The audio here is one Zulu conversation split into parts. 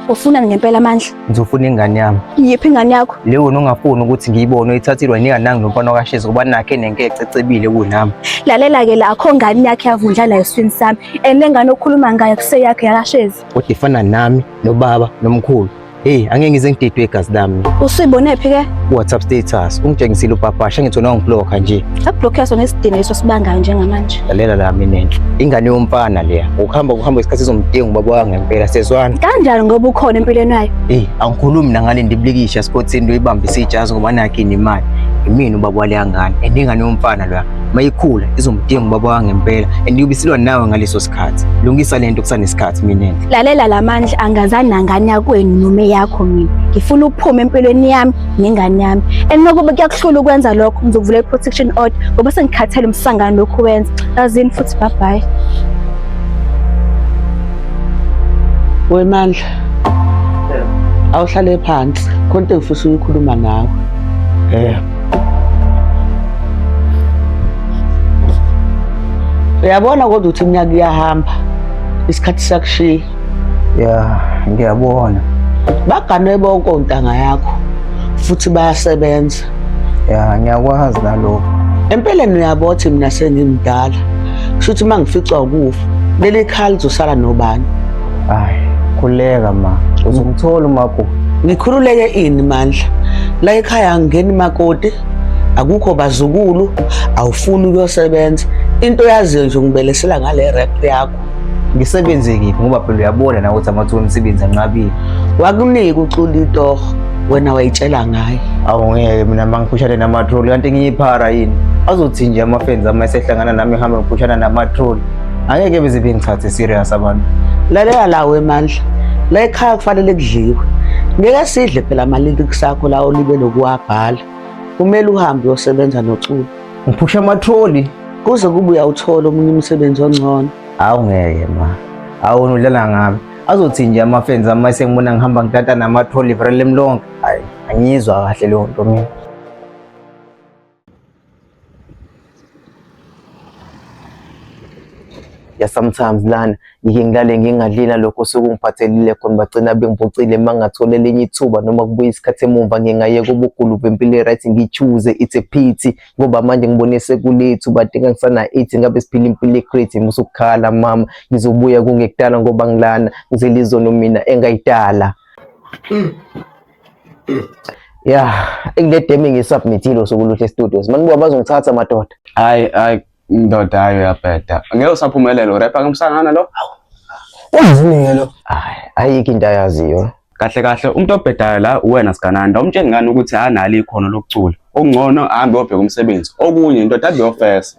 Ufunani ngempela Mandla? Ngizofuna ingane yami. Yiphi ingane yakho? Leyo ongafuni ukuthi ngiyibone uyithathilwa ningananga nomfana kaShezi ngoba nakhe nenkece ecebile kunami. Lalela-ke la akho ngane yakhe yavundlana eswini sami and lengane okhuluma ngayo kuseyakhe yakaShezi. Kodwa ifana nami nobaba nomkhulu. Hey, angeke ngize ngididwe igazi lami. Usuyibonephi-ke? WhatsApp status ungijengisile upapasha ngithona ngibloka nje. Akublock sona isidingo esibangayo njengamanje. Lalela la mina ingane yomfana leya. Ukuhamba isikhathi izomdinga ubaba wangempela sezwana. Kanjani ngoba ukhona empilweni yayo? Hey, angikhulumi nangale ndiblikisha sportsini uyibambisa ijazi ngoba nakhe inemali. Imini ubaba wale ngane endingane yomfana loya. Mayikhula izomdinga ubaba wangempela andiyobisilwa nawe ngaleso sikhathi. Lungisa lento kusanesikhathi mina. Lalela la Mandla angazani nangane yakwenu noma yakho mina. Ngifuna ukuphuma empilweni yami nengane yami. Enokuba kuyakuhlula ukwenza lokho ngizovula i-protection order ngoba sengikhathele umsangano lokhu wenza. Azini futhi bye bye. Wemandla. Awuhlale phansi. Konke ngifisa ukukhuluma nawe. Uyabona kodwa ukuthi iminyaka iyahamba. Isikhathi sakushiya. Ya, ngiyabona. Bagane bonke ontanga yakho futhi bayasebenza. Ya, ngiyakwazi nalokho. Empeleni uyabothi mina sengimdala. Kushuthi mangificwa ukufa, leli khaya lizosala nobani? Hayi, khuleka ma. Uzongithola umakoti. Ngikhululeke ini Mandla? La ekhaya angeni makoti. Akukho bazukulu, awufuni ukuyosebenza. Into yaziyo nje ngibelesela ngale rap yakho. Ngisebenze kiphi ngoba phela uyabona na ukuthi amathuba omsebenzi anqabile. Wakunika ucula itoho wena wayitshela ngaye. Awungeke mina mangiphushane namatroli kanti ngiyiphara yini. Azothi nje amafenzi amasehlangana nami ngihamba ngiphushana namatroli. Angeke beze bengithathe serious abantu. Lalela lawe Mandla. La ekhaya kufanele kudliwe. Ngeke sidle phela amaliki kusakho la olibe lokuwabhala. Kumele uhambe uyosebenza noCulu. Ngiphusha amatroli Kuze kube uyawuthola omunye umsebenzi ongcono. Awungeke ma. Awona udlala ngami. Azothi nje amafenzi amasengibona ngihamba ngitata namatroli vrele mlonke. Hayi, angizwa kahle leyo nto mina. Ya sometimes lana ngike ngilale ngingadlila lokho sokungiphathelile khona bagcina bengiphucile mangathola lenye ithuba noma kubuya isikhathi emumva ngingayeka ubugulu bempilo right ngichoose it's a pity ngoba manje ngibone sekulethu badinga ngisana 8 ngabe siphila impilo ecrazy musukukhala mama ngizobuya kungekudala ngoba ngilana ngizelizo nomina engayidala. Yeah, engile demi ngisubmitilo sokuluhle studios manibuka bazongithatha madoda. Hayi ndoda hayo yapeta. Ngeke usaphumelelo rap ngemsangana lo. Wazini lo? Ayikho into ayaziyo. Kahle umuntu obhedayo la uwena sigananda umtshela ngani ukuthi analo ikhono lokucula. Okungcono ahambe uyobheka umsebenzi. Okunye indoda adiyofesa.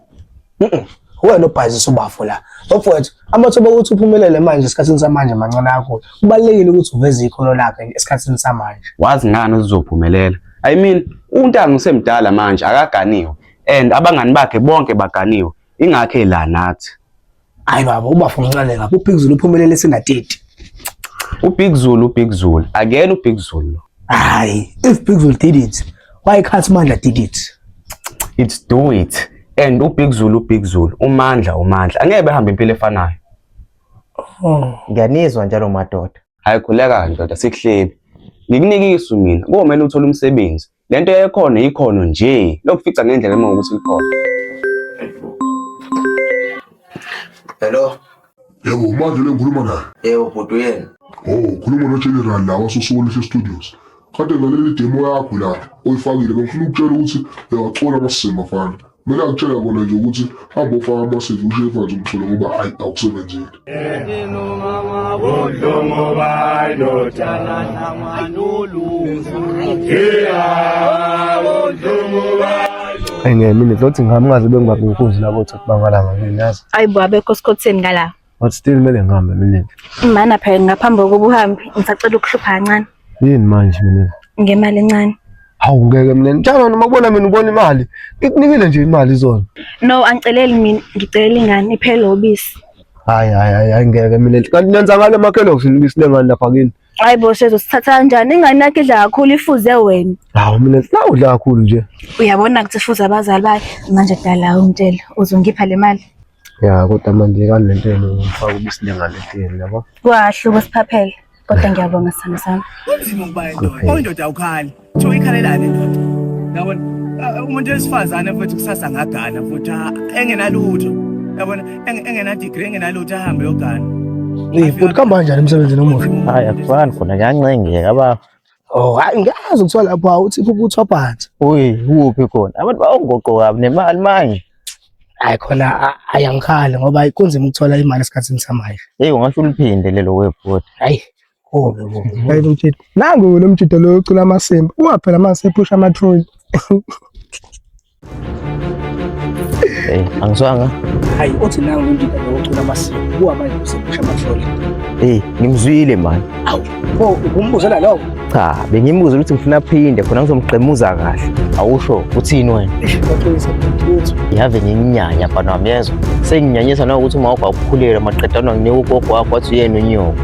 Wena obhazisa ubafo la. Bafowethu, amathuba ukuthi uphumelele manje esikhathini samanje mancane kakhulu. Kubalekile ukuthi uveze ikhono lakhe esikhathini samanje. Wazi ngani uzophumelela. I mean, uNtanga usemdala manje akaganiwe. And abangani bakhe bonke baganiwe. Ingakho la nathi. Hayi baba, ubafo mncane kabi. uBig Zulu uphumelele sina30. Big Zulu. Again uBig Zulu. Hayi, if Big Zulu did it, why can't Mandla did it? It's do it. And Big Zulu. Umandla. Angeke behambe impilo efanayo. Ngiyanizwa njalo madoda. Hayi khuleka ndoda sikuhlebi. Ngikunikisa mina. Komele uthola umsebenzi. Lento yakhona ikhono nje. Lokufica ngendlela emokuthi likhona. Hello. Yebo, manje lengikhuluma naye. Yebo bhuti yena. Khuluma noGeneral la wasoSolihle Studios. Kade ngaleli demo yakho la oyifakile bengifuna ukutshela ukuthi uyacula amasizini mafana. Mina ngitshela kona nje ukuthi hamba ufaka amasizini ushefa nje umtholo ngoba hayi awusebenzeli. Mina ngizothi ngihamngaze bengibabe inkunzi labo ukuthi bangalanga kimi yazi. Ayibo abekho sikhotheni ngala. But still mele ngihambe mina. Mana phela ngaphambi kokuba uhambe ngisacela ukuhlupha kancane. Yini manje mina? Ngemali encane. Hawu ngeke mina. Njalo noma kubona mina ubona imali. Ngikunikile nje imali izona. No, angiceleli mina, ngicelela ingane iphele obisi. Hayi ngeke mina. Kanti nenza ngale makhelo ngibisi lengane lapha kini. Hayibo sezosithatha kanjani? Ingane yakhe idla kakhulu ifuze wena. Hawu mina udla kakhulu nje. Uyabona ukuthi ifuze abazali bakhe manje dala umtshela uzongipha le mali. Ya kodwa manje kanento ngifaka ubisi lengane lenteni yabo. Kwahle ubusiphaphele. Kodwa ngiyabonga sithando sami. Kunzima ukuba indoda. Oyindoda awukhali. Kuthiwa ikhalelane indoda. Yabona? Umuntu wesifazane futhi kusasa ngagana futhi engenalutho. Yabona? Engena degree engenalutho ahambe yogana. Futhi kuhamba kanjani emsebenzini omuhle? Hayi akufani khona kuyancengeka baba. Oh, hayi ngiyazi ukuthiwa lapha uthi uthwa phansi. Uyi kuphi khona? Abantu bawongoqo kabi nemali manje. Hayi khona ayangikhali ngoba kunzima ukuthola imali esikhathini samanje. Hey ungasho uliphinde lelo webhodi. Hayi. Hayi umtshito. Nangu lo mtshito lo ucula amasimba. Ungaphela mase epusha amatroli. Hey angiswanga. Hayi uthi nangu lo mtshito lo ucula amasimba. Kuhamanje usepusha amatroli. Hey ngimzwile man. Awu. Umbuzela lo. Cha bengimbuza ukuthi ngifuna phinde khona ngizomqemuza kahle. Awusho uthini wena? Yave nginyanya bana wami yezwa. Senginyanyisa na ukuthi uma wakho akukhulela maqedana nginike ugogo wakho wathi yena unyoko.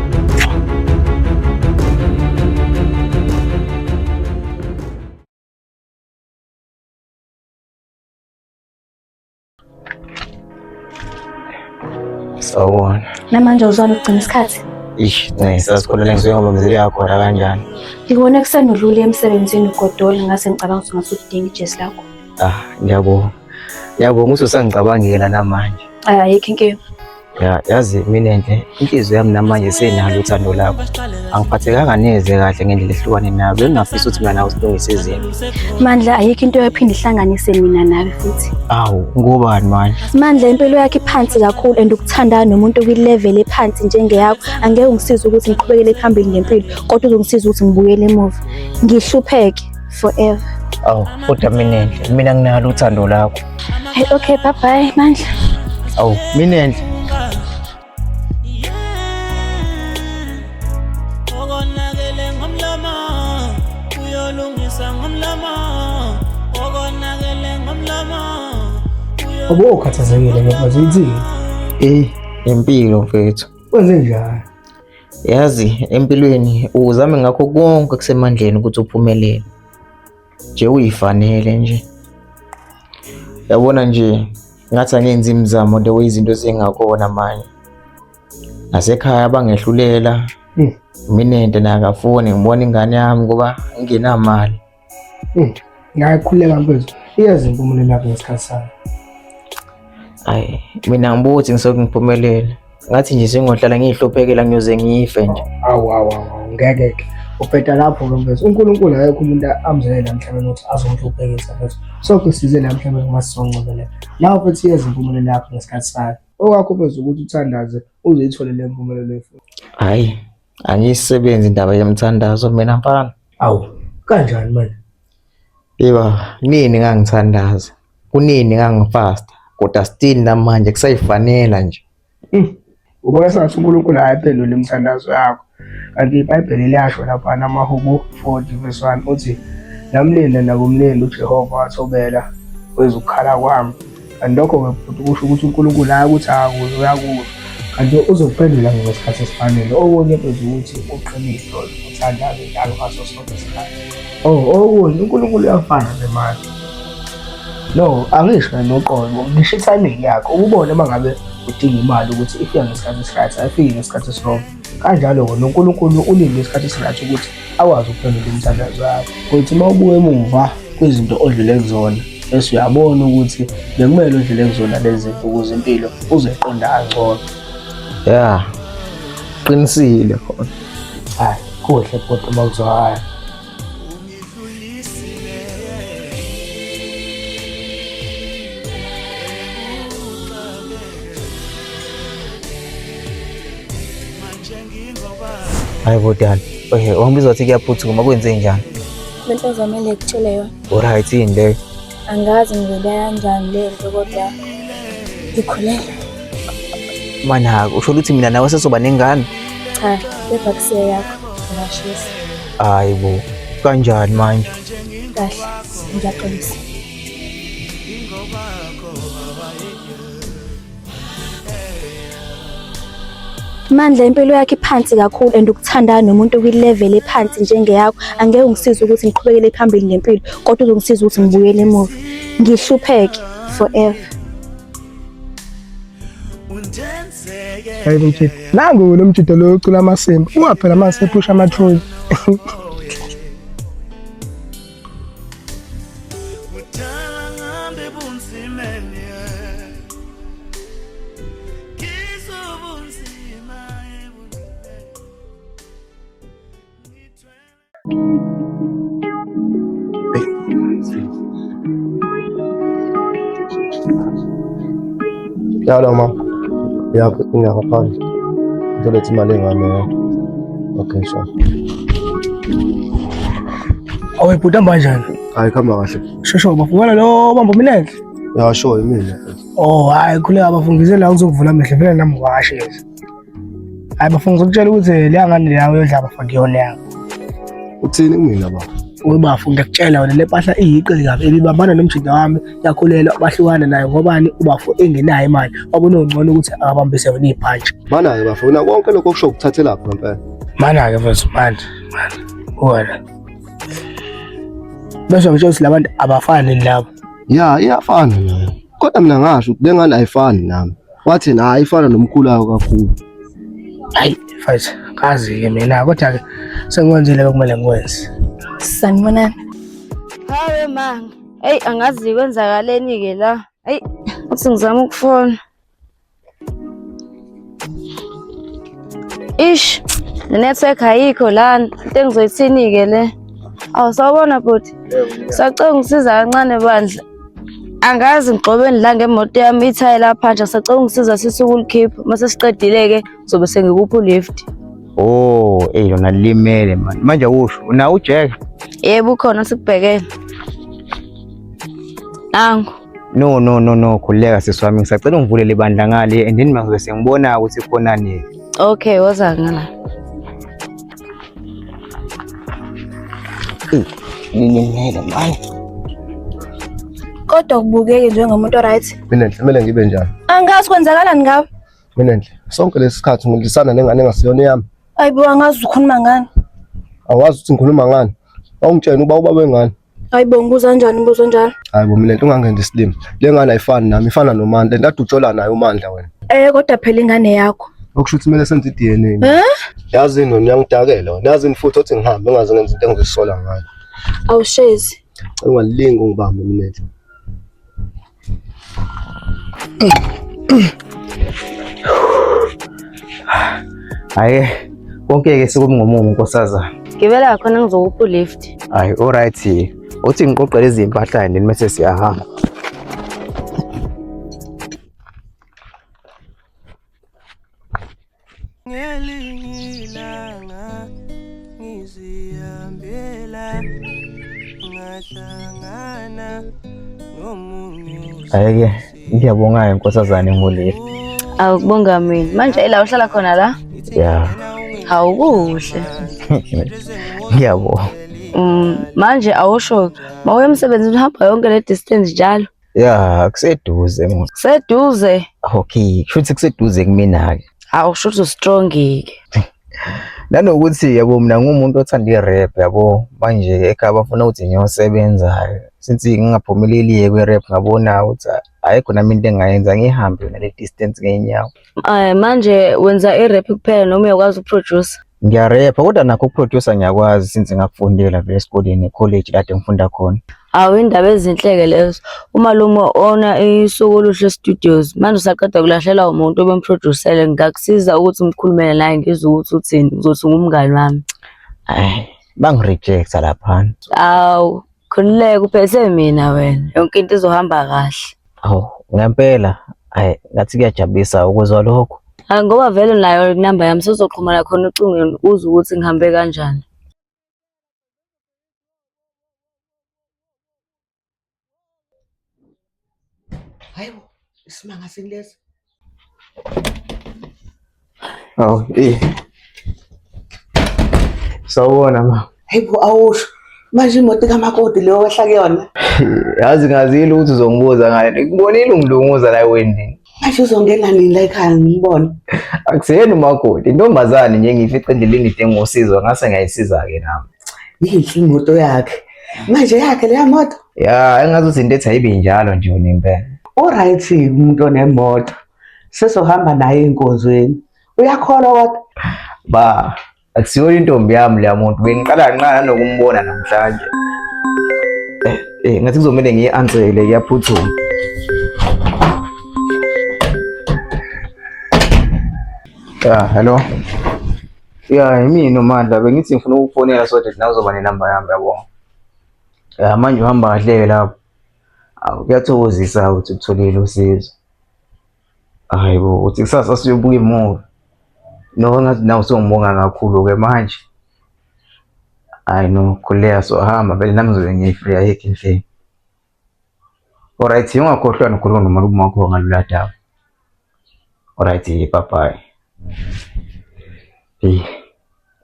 Sawubona. Namanje uzwana ukugcina isikhathi. Ish, sasikholele ngizoyongomzeli yakho la kanjani. Ngibone kusenolule emsebenzini ugodoli ngase ngicabanga ukuthi ngasudinga ijezi lakho. Ngiyabonga. Ngiyabonga ukuthi usangicabangela namanje. Ayikho inkinga. Ya, yazi mina nje inhliziyo yami namanje senalo uthando lakho. Angiphathekanga neze kahle ngendlela ehlukane nawe. Bengingafisa ukuthi mina nawe silungise izinto. Mandla ayikho into ephinda ihlanganise mina nawe futhi. Awu, ngubani manje? Mandla impilo yakhe iphansi kakhulu and ukuthandana nomuntu kwi-level ephansi njengeyakho angeke ungisize ukuthi ngiqhubekele phambili ngempilo kodwa uzongisiza ukuthi ngibuyele emuva. Ngihlupheke forever. Awu, kodwa mina nginalo uthando lakho. Hey, okay, bye bye Mandla. Awu, mina Abo ukhathazekile ngeke uyithi. impilo mfethu. Wenze njani? Yazi empilweni uzame ngakho konke kusemandleni ukuthi uphumelele. Nje uyifanele nje. Yabona nje ngathi angenza imizamo the way izinto zingakona manje. Nasekhaya bangehlulela. Mina into nakafuni ngibona ingane yami ngoba nginamali. Ngakhuleka mfethu. Iyazi impumelelo yakho ngesikhathi sayo. Hayi mina ngibuthi ngisokungiphumelele. Ngathi nje sengohlala ngihluphekela ngiyoze ngife nje. Awu ngeke. Uphetha lapho ke mfethu. uNkulunkulu akekho umuntu amzele emhlabeni ukuthi azongihluphekisa mfethu. Sonke size la emhlabeni uma sizonqobela. Nawe futhi iyazi impumelelo yakho ngesikhathi sayo. Okwakho mfethu ukuthi uthandaze uze ithole le mpumelelo efuthi. Hayi angisebenzi indaba yemthandazo mina mfana. Awu kanjani manje? Yeba nini ngangithandaza. Kunini ngangifasta. Kodwa still namanje kusayifanela nje. Ubona sengathi uNkulunkulu ayaphendula imithandazo yakho. Kanti iBhayibheli liyasho lapha namaHubo 40:1 uthi namlinde nakumlinde uJehova wathobela kwezukhala kwami. Kanti lokho ke kusho ukuthi uNkulunkulu ayakuthi akuzwe uyakuzwa. Kanti uzokuphendula ngesikhathi esifanele. Okunye phezulu ukuthi uqinile uthandaze njalo ngaso sonke isikhathi. Okunye uNkulunkulu uyafana nemali. No, angisho noqobo, ngisho itiming yakho. Ubone mangabe udinga imali ukuthi ifike ngesikhathi ayifike ngesikhathi esirong. Kanjalo ke noNkulunkulu ulinde isikhathi esirathi ukuthi akwazi ukuphendula imithandazo yakho. Kuthi mawubuye emuva kwezinto odlule kuzona, bese uyabona ukuthi bekumele udlule kuzona lezi zinto ukuze impilo uzeqonda kangcono. Ya. Qinisile khona. Hayi, kuhle kodwa mawuzwaya. Hayi bodani. Wangibiza wathi kuyaphuthuma kwenze njani? Lento zamele kutshele yona. Alright yini le? Angazi ngivele kanjani lento kodwa ngikhulela. Mana usho ukuthi mina nawe sesoba nengane? Cha, kepha kusiya yakho. Ngashisa. Hayibo. Kanjani manje? Kahle, ngiyaxolisa. Mandla impilo yakhe iphansi kakhulu and ukuthandana nomuntu kwi-level ephansi njengeyakho angeke ungisize ukuthi ngiqhubekele phambili ngempilo kodwa uzongisiza ukuthi ngibuyele emuva. Ngihlupheke forever. Hayi mtshito. Nangu lo mtshito lo ucula amasimba. Ungaphela manje epusha amatroli. Yalo ma. Ya ngiyakuphandle. Ngizoletha imali engane. Okay sure. Awe bhuta kanjani? Hayi khamba kahle. Shosho bafuna lo bamba umlenze. Ya sure yimina. Oh hayi khuleka abafungise la ngizokuvula amehlo vele nami ngiwasheza. Hayi bafungisa ukutshela ukuthi le ngane yawo yodla bafaki yona yakho. Uthini kumina baba? Ubafu ngiyakutshela wena le mpahla iyiqili kabi ebibambana nomjida wami yakhulela bahlukana naye ngobani ubafu engenayo imali wabona ungcono ukuthi akabambise wena iphantshi. Mana ke bafuna konke lokho kusho ukuthathela lapha ngempela. Mana ke mfethu manje wena. Bese ngitshela labantu abafani labo. Ya iyafana nayo. Kodwa mina ngasho ukuthi lengane ayifani nami. Wathi na ayifana nomkhulu wayo kakhulu. Hayi mfethu kazi ke mina kodwa ke sengikwenzile kumele ngikwenze. Sanibonani. Hawe manga. Hey angazi kwenzakaleni ke la. Hey uthi ngizama ukufona. Ish, le network ayikho lana. Into engizoyithini ke le? Awusawubona bhuti. Sacela ungisiza kancane bandla. Angazi ngigqobeni la ngemoto yami ithayi lapha sacela ungisiza sisuku ulikhipha. Mase siqedile ke zobe sengikupha ulift. Oh, lona limele man. Manje usho una uJack? Yebo ukhona sikubhekele. Nangu. No, khuleka siswami ngisacela ungivulele ibandla ngale and then manje sengibona ukuthi khonani. Okay, woza ngala. Nginemela man. Kodwa kubukeke njengomuntu oright. Mina kumele ngibe njani? Angazi kwenzakalani ngawe. Mina sonke lesikhathi ngilisana nengane engasiyona yami. Hayibo angazi ukhuluma ngani. Awazi ukuthi ngikhuluma ngani. Awungitshela ubaba wengane. Hayibo ngibuza kanjani umbuzo njalo? Hayibo mina ungangenza islim. Le ngane ayifani nami, ifana noMandla. Ntathi utshola naye uMandla wena. Kodwa phela ingane yakho. Okusho ukuthi kumele senze iDNA. Yazi nini ngiyangidakela wena. Yazi futhi uthi ngihambe engaze ngenze into engizosola ngayo. Awushezi. Ungalilinga ungibambe mina. Hayi konke ke sekumngomumo nkosazana. Gibela khona ngizokupha ulift. Hayi alright. Uthi ngiqoqele izimpahla and mase siyahamba. Ngelingilanga ngizihambela ngahlangana nomunye. Hayi ke ngiyabonga nkosazana ngolift. Awukubonga mina. Manje la uhlala khona la? Yeah. Awukuhle. Ngiyabonga. Manje awusho mawuye emsebenzini uhamba yonke le distance njalo? Yeah, kuseduze mona. Seduze. Okay, kushuthi kuseduze kumina ke. Awusho ukuthi strong ke. Nanokuthi yabo mina ngumuntu othanda irap yabo manje ekhaya bafuna ukuthi ngiyosebenza since ngingaphumeleli kwe-rap ngabona ukuthi ayikho nami into engayenza ngihambe yona le distance ngenyawo. Manje wenza i-rap kuphela noma uyakwazi ukuproduce? Ngiyarapha kodwa nakho ukuproducer ngiyakwazi since ngakufundela vele esikoleni ecollege lapho ngifunda khona. Indaba ezinhleke lezo. Uma lumo ona isuku oluhle studios manje usaqeda kulahlela umuntu obemproducele ngakusiza ukuthi umkhulumele naye ngizwe ukuthi uthini uzothi ngumngani wami. Bangirejecta lapha. Khulileke uphethe mina wena yonke into izohamba kahle. Ngempela ngathi kuyajabulisa ukuzwa lokho. Ngoba vele nayo inamba yami sizoxhumana khona ucingweni uzwe ukuthi ngihambe kanjani. Hayibo, isimanga singilesi. Sawubona ma. Hayibo awusho. Manje imoto kamakoti leyo wehla kuyona. Yazi ngazile ukuthi uzongibuza ngani. Ngibonile ungilunguza la wendini. Manje uzongena nini la ekhaya ngibona? Akuseyena umakoti, intombazane nje ngifice endleleni idinga usizo ngase ngiyisiza ke nami. Yinhle imoto yakhe. Manje yakhe leya moto? Ya, engazuthi into ethi ayibe njalo nje unimpela. Alright umuntu onemoto. sesohamba naye enkonzweni. Uyakholwa kodwa? Ba, akusiyona intombi yami leya muntu. Bengiqala kancane nokumbona namhlanje. Ngathi kuzomele ngiyi-ansele iyaphuthuma. Hello. Yimina uMandla, bengithi ngifuna ukufonela so that nawuzoba nenamba yami yabo. Manje uhamba kahle lapho. Kuyathokozisa ukuthi utholile usizo. Hayibo, uthi kusasa siyobuka imuvi. No, ngathi nawe songibonga kakhulu ke manje. Hayi no, khuleka sohamba vele nami ngizobe ngiyifree ayikho inhleki. Alright, ungakhohlwa nokhuluma nomalume wakho ngalula daba. Alright, bye bye.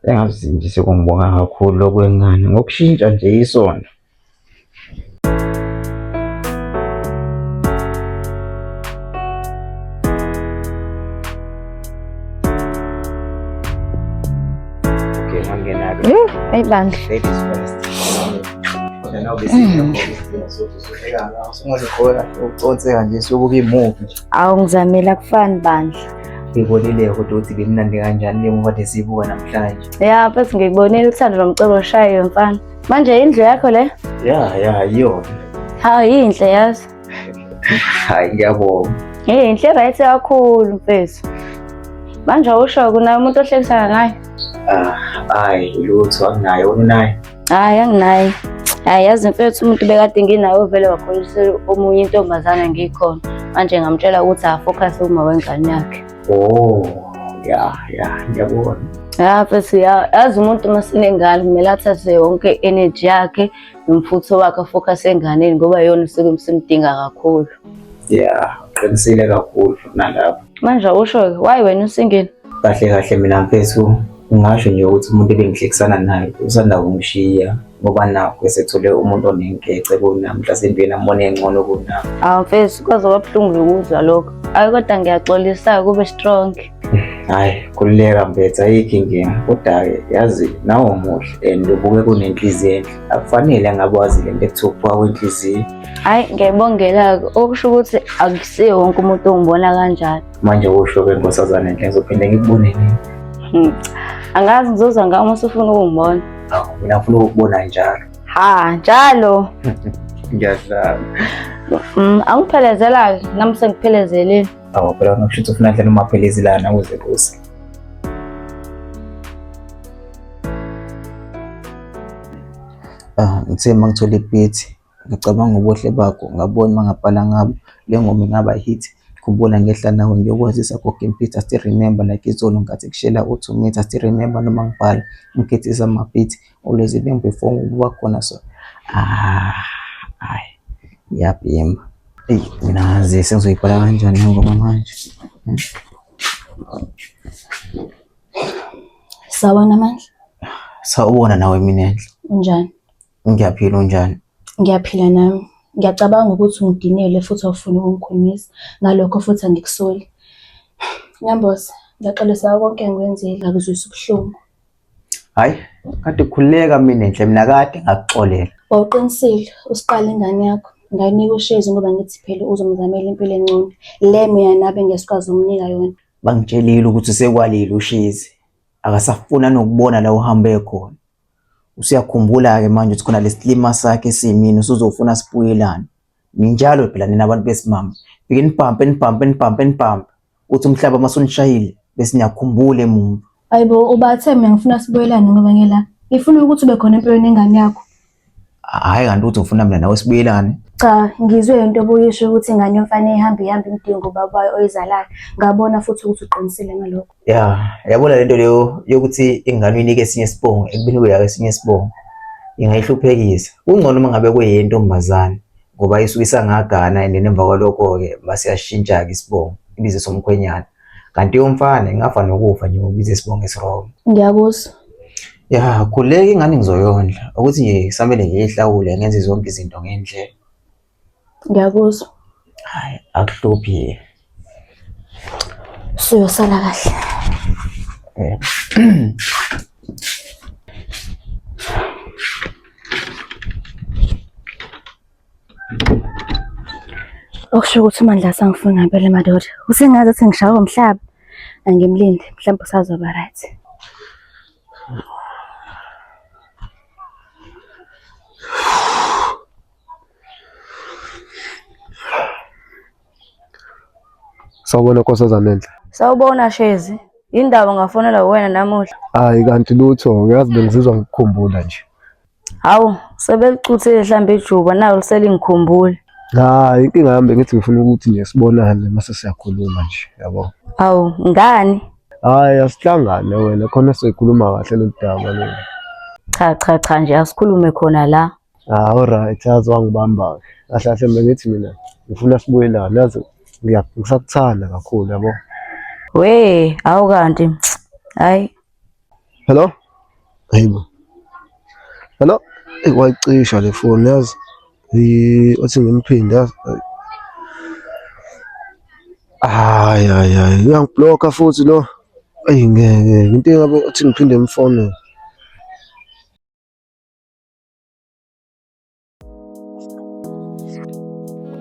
Engazi nje sekungibonga kakhulu lokwengane ngokushintsha nje isondo. Hayi bandla. Ladies first. Kodwa nawe bese singazikhona uconseka nje sokuba imuvi nje. Awu ngizamela kufani bandla. Ngibonile kodwa ukuthi bemnandi kanjani le movie kade siyibuka namhlanje. Ya bese ngikubonile uthando lomcebo shayo mfana. Manje indlu yakho le? Ya yiyona. Hayi inhle yazi. Hayi ngiyabonga. Inhle right kakhulu mfethu. Manje usho kunayo umuntu ohlekisana naye? Hayi lutho akunaye unaye. Hayi anginaye. Hayi yazi mfethu umuntu bekade nginayo vele wakholisa omunye intombazana ngikhona. Manje ngamtshela ukuthi afocus uma wengane yakhe. Oh, ya ngiyabona. Ya mfethu yazi umuntu masinengane kumele athathe yonke energy yakhe nomfutho wakhe afocus enganeni ngoba yona usuke umsimdinga kakhulu. Ya, uqinisile kakhulu nalapho. Manje usho why wena usingeni? Kahle mina mfethu ngisho nje ukuthi umuntu ebengihlekisana naye usanda kungishiya ngoba nakho esethole umuntu onenkece kunami mhlasimbe nambone engcono kunami. Mfethu kwaze kwabhlungu ukuzwa lokho. Hayi kodwa ngiyaxolisa kube strong. Hayi kululeka mfethu ayikho inkinga kodwa-ke yazi nawe umuhle and ubuke kunenhliziyo enhle akufanele ngabe wazi le nto ekuthupha kwenhliziyo. Hayi ngiyayibongela-ke okusho ukuthi akusiyo wonke umuntu ongibona kanjalo. Manje usho-ke nkosazana enhle ngizophinde ngikubone nini? Angazi ngizozwa ngawo uma usufuna ukungibona. Mina ngifuna ukukubona njalo. Njalo. Ngiyadlala. Angiphelezela-ke nami sengiphelezele. Phela nokusho ukuthi ufuna ndlela umaphilisi lana ukuze kuse. Ngithe mangithola ibeat ngicabanga ubuhle bakho ngabona mangabhala ngabo le ngoma ingaba hit. Khumbula ngehla nawe ngiyokwazisa koke impitha still remember like izolo ngathi kushela u2 meter still remember noma ngibhala ngikhethiza ama-beat always even before ukuba khona so hayi ngiyabhema. Mina ngazi sengizoyibhala kanjani ngoma manje. Sawona Mandla. Sawubona nawe Minenhle. Unjani? Ngiyaphila unjani? Ngiyaphila nami. Ngiyacabanga ukuthi ungidinele futhi awufuni ukungikhulumisa ngalokho futhi angikusoli. Nyamboza, ngiyaxolisa konke engikwenzile akuzwisa ubuhlungu. Hayi, kade khuleka Minenhle mina kade ngakuxolela. Wawuqinisile usiqala ingane yakho. Ngayinika ushezi ngoba ngithi phela uzomzamela impilo engcono. Le mina nabe ngesikwazi umnika yona. Bangitshelile ukuthi sekwalile ushezi. Akasafuna nokubona la uhambe khona. Usiyakhumbula ke manje ukuthi khona lesilima sakhe simini usuzofuna sipuyelana. Ninjalo phela nina abantu besimama. Bike nipampe. Uthi umhlaba masonishayile bese niyakhumbula emuva. Hayibo ubathe mina ngifuna sibuyelane ngoba ngela. Ngifuna ukuthi ube khona empilweni engane yakho. Hayi kanti uthi ufuna mina nawe sibuyelane. Cha, ngizwe into obuyisho ukuthi ingane yomfana ihambe imidingo babayo oyizalayo. Ngabona futhi ukuthi uqinisile ngalokho. Ya, yabona lento leyo yokuthi ingane uyinike esinye isibongo ekubeni kuyake esinye isibongo. Ingayihluphekisa. Ungcono mangabe kuyintombazana ngoba isukisa ngagana and emva kwalokho ke basiyashintsha ke isibongo ibize somkhwenyana. Kanti yomfana ingafa nokufa nje ngobize isibongo esirong. Ngiyakuzwa. Ya, khuleka ingane ngizoyondla ukuthi nje samele ngiyihlawule ngenze zonke izinto ngendlela. Ngiyakuzwa. Hayi, akuhluphi. Siyosala kahle. Okusho ukuthi uMandla sangifuna ngempela madoda. Usengazi ukuthi ngishawa umhlaba. Angimlindi, mhlawumbe usazoba right. Sawubona Nkosazana Enhle. Sawubona Shezi. Indaba ngafonela wena namuhla. Hayi kanti lutho, uyazi bengizizwa ngikukhumbula nje. Hawu, sebelicuthile mhlambe ijuba nayo liselingikhumbula. Hayi inkinga yami bengithi ngifuna ukuthi nje sibonane mase siyakhuluma nje, yabo. Hawu, ngani? Hayi asihlangane wena khona sikhuluma kahle lodaba lo. Cha nje asikhulume khona la. Alright, yazi wangibamba kahle kahle bengithi mina ngifuna sibuyelane, yazi ngisakuthanda kakhulu yabo. We, awu kanti. Hayi. Hello? Hayibo. Hello? Wayicisha le phone yazi. Othi ngimphinde yazi. Hayi uyangibloka futhi lo. Ngeke into engabe uthi ngiphinde ngimfone.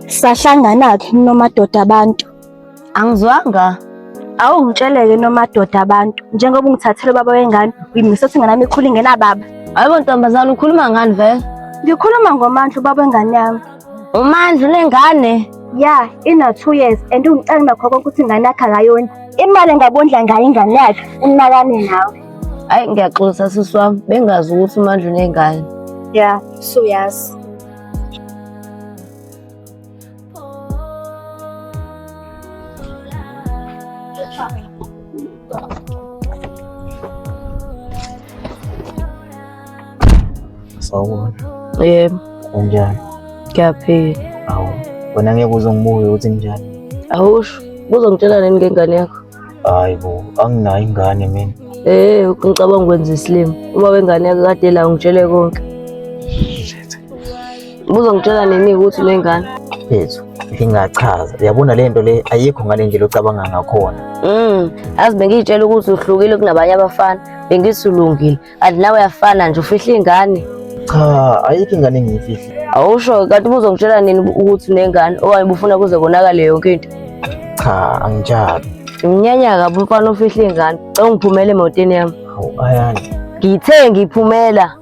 Sahlangana-ke nomadoda abantu. Angizwanga. Awu ngitsheleke nomadoda abantu. Njengoba ungithathele baba wengane, uyimisa ukuthi nganami ikhulu ingenababa. Hayibo ntombazana ukhuluma ngani vele? Ngikhuluma ngomandla ubaba wengane yami. Umandla unengane? Ya, ina 2 years and ungicela nakho konke ukuthi ingane yakhe akayona. Imali engabondla ngayo ingane yakhe, unakane nawe. Hayi ngiyaxolisa sisi wami, bengazi ukuthi uMandla unengane. Ya, suyazi. Sawubona. Yebo, Unjani? ngiyaphila. Awu, wena ngeke uzongibuke ukuthi njani. Awusho, uzongitshela nini ngengane yakho? Hayi bo, anginayo ingane mina. Ngicabanga ukwenza isilimo. Uma wengane yakho kade la ngitshele konke. Uzongitshela nini ukuthi unengane? Phethu, ngingachaza. Uyabona lento le ayikho ngale ndlela ocabanga ngakhona. Yazi bengitshela ukuthi uhlukile kunabanye abafana. Bengithi ulungile. Kanti nawe uyafana nje ufihla ingane. Cha, ayikho ingane engiyifihli. Awusho kanti uzongitshela nini ukuthi unengane okanye ubufuna kuze konakale yonke into? Cha, angijali. Ngimnyanya kabi umfana ofihla ingane. Cela ngiphumele emotweni yami. Hawu ayani. Ngithe ngiphumela.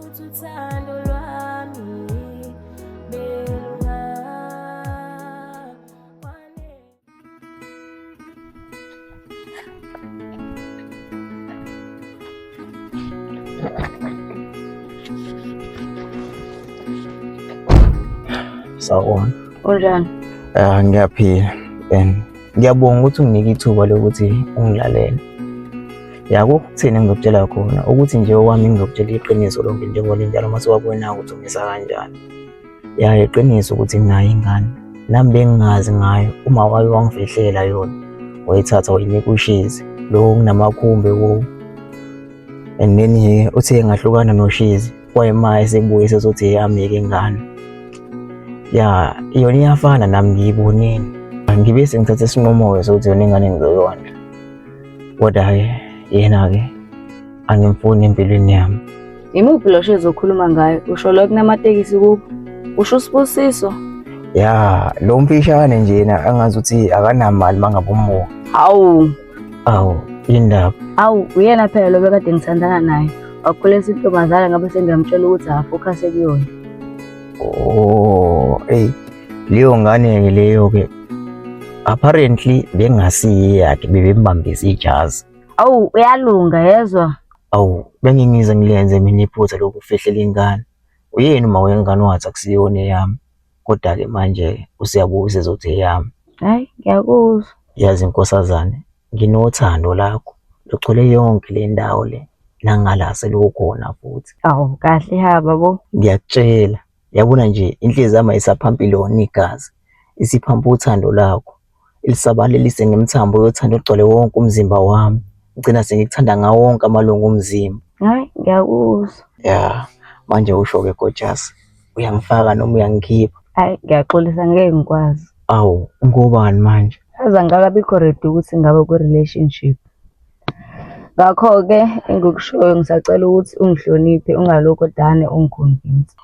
Sawubona. Unjani? Ngiyaphila and ngiyabonga ukuthi unginike ithuba lokuthi ungilalele. Yakuthini engizokutshela khona ukuthi nje owami ngizokutshela iqiniso lonke njengoba njalo mase wabona ukuthi ungisa kanjani. Iqiniso ukuthi nginayo ingane. Nami bengingazi ngayo uma waye wangifihlela yona. Wayithatha wayinika ushizi lo kunamakhumbe wo. And then uthi ngahlukana noshizi wayemaye sebuye sezothi yami ingane. Ya, yona iyafana nami ngiyibonile. Ngibe sengithatha isinqumo sokuthi yona ingane ngizoyondla. Kodwa-ke yena-ke angimfuni empilweni yami. Imuphi lo Shezi okhuluma ngayo? Usho lo kunamatekisi kubo? Usho uSibusiso? Ya, lo mfishane njena angazi ukuthi akanamali mangabe umuka. Awu, indaba. Awu, uyena phela lo bekade ngithandana naye. Wakhulisa intombazana ngabe sengiyamtshela ukuthi afocus kuyona. Oh, leyo ngane leyo-ke apparently bengasiye yakhe bebembambisa ijazi. Awu, uyalunga yezwa. Awu, bengingize ngilenze mina iphutha lokufihlela ingane. Uyena uma wengane wathi akusiyona eyami. Kodwa-ke manje usiyabuya sezothi eyami. Hayi, ngiyakuzwa. Yazi Nkosazane, nginothando lakho. Lugcwele yonke le ndawo le. Nangala selukhona futhi. Awu, kahle hamba bo. Ngiyakutshela. Yabona nje inhliziyo yami ayisaphampi lona igazi. Isiphampa uthando lakho. Elisabalelise ngemthambo yothando ogcwele wonke umzimba wami. Ngicina sengikuthanda ngawo wonke amalungu omzimba. Hayi, ngiyakuzwa. Ya, manje usho-ke gorgeous. Uyangifaka noma uyangikhipha? Hayi, ngiyaxolisa ngeke ngikwazi. Awu, ngobani manje? Aza ngakabikho ready ukuthi ngabe ku-relationship. Ngakho-ke engikushoyo ngisacela ukuthi ungihloniphe ungalokho dane ungiconvince.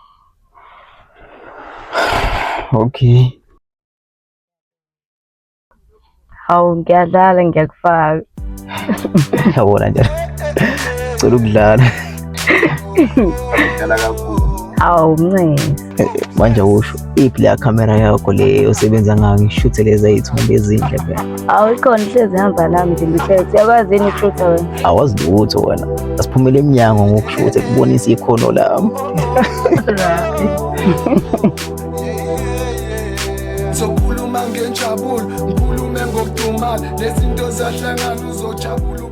Okay. Hawu ngiyadlala ngiyakufaka. Yabona njalo. Cela ukudlala. Dlala kakhulu. Hawu mncane. Manje usho iphi la camera yakho le osebenza ngayo ngishuthe lezi izithombe ezinhle phela. Hawu ikhona ihlezi ihamba nami nje ngithethe. Uyakwazi yini ukushutha wena? Awazi lutho wena. Asiphumele eminyango ngokushutha kubonisa ikhono lami. Sokhuluma ngenjabulo, ngikhulume ngokudumala, lezinto zahlangana uzojabula.